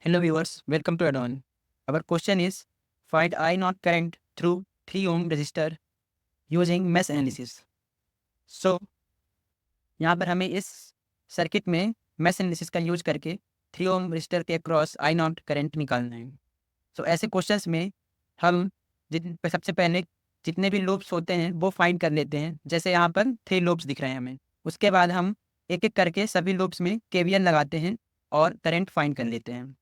Hello viewers, welcome to add-on. Our question is find I naught current through 3 ohm resistor using mesh analysis. So यहाँ पर हमें इस circuit में mesh analysis का use करके 3 ohm resistor के across I not current निकालना है। सो ऐसे क्वेश्चंस में हम सबसे पहले जितने भी लूप्स होते हैं वो फाइंड कर लेते हैं। जैसे यहाँ पर 3 लूप्स दिख रहे हैं हमें। उसके बाद हम एक एक करके सभी लूप्स में केवीएल लगाते हैं और करंट फाइंड कर लेते हैं।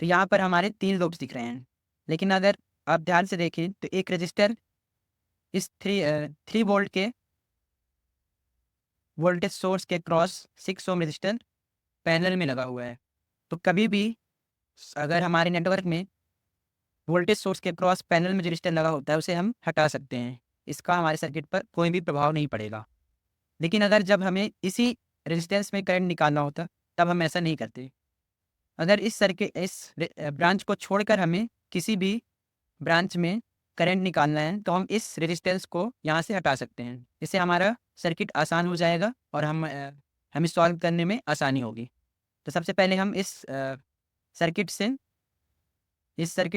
तो यहाँ पर हमारे 3 लूप्स दिख रहे हैं। लेकिन अगर आप ध्यान से देखें तो एक रजिस्टर इस 3 वोल्ट के वोल्टेज सोर्स के क्रॉस 6 ओम रजिस्टर पैरेलल में लगा हुआ है। तो कभी भी अगर हमारे नेटवर्क में वोल्टेज सोर्स के क्रॉस पैरेलल में जो रजिस्टर लगा होता है उसे हम हटा सकते हैं। इसका हमारे सर्किट पर कोई भी प्रभाव नहीं पड़ेगा। लेकिन अगर जब हमें इसी रेजिस्टेंस में करंट निकालना होता तब हम ऐसा नहीं करते। अगर इस ब्रांच को छोड़कर हमें किसी भी ब्रांच में करंट निकालना है तो हम इस रेजिस्टेंस को यहाँ से हटा सकते हैं। इससे हमारा सर्किट आसान हो जाएगा और हमें सॉल्व करने में आसानी होगी। तो सबसे पहले हम सर्किट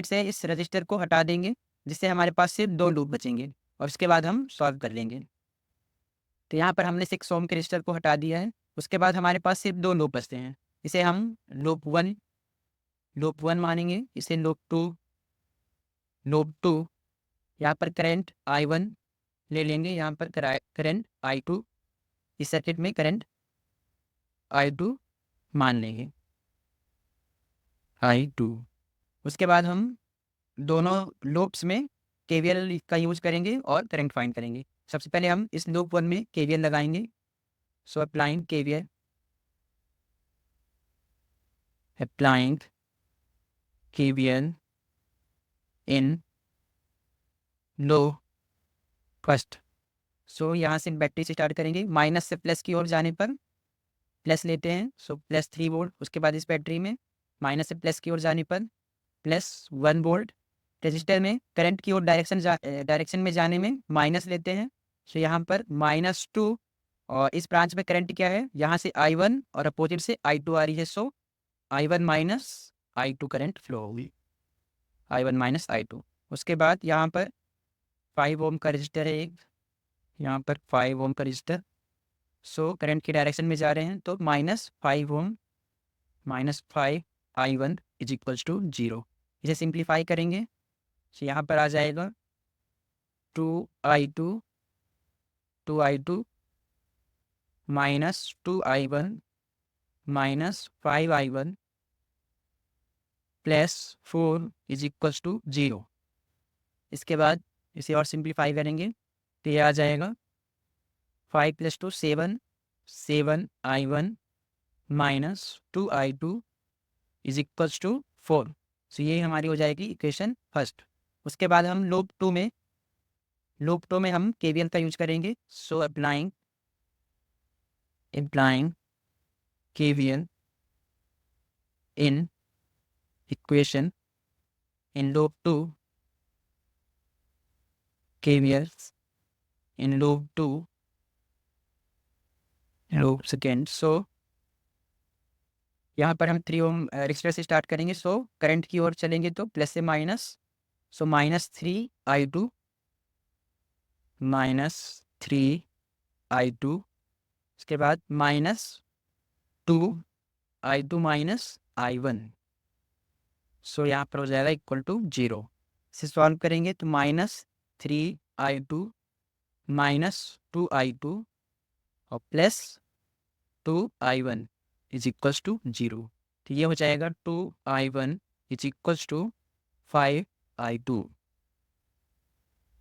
से इस रजिस्टर को हटा देंगे, जिससे हमारे पास सिर्फ 2 लूप बचेंगे और उसके बाद हम सॉल्व कर लेंगे। तो यहाँ पर हमने 6 ओम के रजिस्टर को हटा दिया है। उसके बाद हमारे पास सिर्फ 2 लूप बचते हैं। इसे हम लूप 1 मानेंगे, इसे लूप 2 यहाँ पर करंट I1 ले लेंगे, यहाँ पर करंट I2, इस सर्किट में करंट I2 मान लेंगे, I2। उसके बाद हम दोनों लूप्स में केवीएल का यूज करेंगे और करंट फाइंड करेंगे। सबसे पहले हम इस लूप 1 में केवीएल लगाएंगे। सो अप्लाइंग केवीएल इन लो फर्स्ट। सो यहाँ से बैटरी से स्टार्ट करेंगे, माइनस से प्लस की ओर जाने पर प्लस लेते हैं, सो प्लस 3 वोल्ट। उसके बाद इस बैटरी में माइनस से प्लस की ओर जाने पर प्लस 1 वोल्ट। रजिस्टर में करंट की ओर डायरेक्शन में जाने में माइनस लेते हैं, सो यहाँ पर -2। और इस ब्रांच में करंट क्या है, यहाँ से I1 और अपोजिट से I2 आ रही है, सो I1 minus I2 current flow होगी, I1 माइनस I2। उसके बाद यहाँ पर 5 ओम का रजिस्टर है एक, यहाँ पर 5 ओम का रजिस्टर। सो करंट की डायरेक्शन में जा रहे हैं तो -5 ओम -5 I1 इज इक्वल्स टू 0। इसे सिंप्लीफाई करेंगे तो यहाँ पर आ जाएगा 2I2 -2I1 -5I1 plus 4 is equals to 0। इसके बाद इसे और सिंप्लीफाई करेंगे तो ये आ जाएगा 5 + 2 7I1 -2I2 is equals to 4। सो ये हमारी हो जाएगी इक्वेशन फर्स्ट। उसके बाद हम लूप 2 में हम केवीएल का यूज करेंगे। So applying KVL in equation in loop 2 KVL in loop 2 loop second. So यहाँ पर हम 3 ओम रजिस्टर से स्टार्ट करेंगे। सो करंट की ओर चलेंगे तो प्लस से माइनस, सो -3I2 -3I2। उसके बाद -2I2 -I1। सो यहाँ पर हो जाएगा इक्वल टू 0। इसे सॉल्व करेंगे तो -3I2 -2I2 और plus 2I1 is equals to 0। तो ये हो जाएगा 2I1 is equals to 5I2।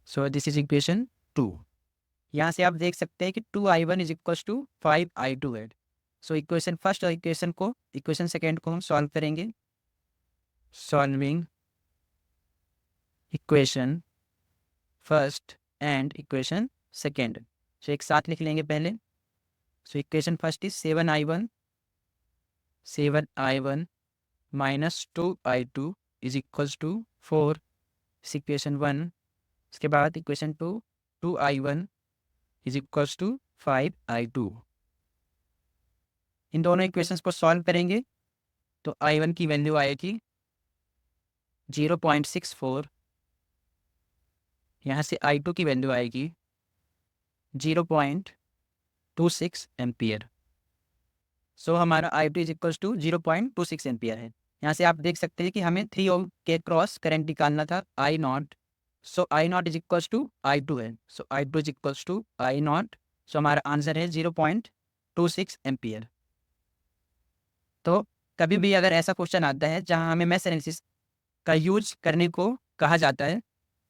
So this is equation 2। यहाँ से आप देख सकते हैं कि 2I1 is equals to 5I2 है। सो इक्वेशन फर्स्ट और इक्वेशन सेकेंड को हम सॉल्व करेंगे। Solving equation first and equation second, so एक साथ लिख लेंगे पहले। So equation first is 7I1 -2I2 is equals to 4, equation 1। उसके बाद equation 2 2I1 is equals to 5I2। इन दोनों इक्वेशंस को सॉल्व करेंगे तो I1 की वैल्यू आएगी 0.64, यहाँ से I2 की वैल्यू आएगी 0.26 एम्पियर। सो हमारा I2 is equals to 0.26 ampere है। यहाँ से आप देख सकते हैं कि हमें 3 ओम के क्रॉस करंट निकालना था I not. So I not is equals to I2 है। So I2 is equals to I not. So हमारा आंसर है 0.26 एम्पियर। तो कभी भी अगर ऐसा क्वेश्चन आता है जहाँ हमें मैश एनालिसिस का यूज करने को कहा जाता है,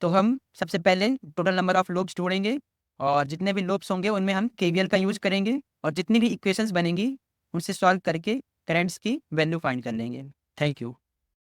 तो हम सबसे पहले टोटल नंबर ऑफ लूप्स ढूंढेंगे और जितने भी लूप्स होंगे उनमें हम केवीएल का यूज करेंगे और जितनी भी इक्वेशंस बनेंगी उनसे सॉल्व करके करंट्स की वैल्यू फाइंड कर लेंगे। Thank you.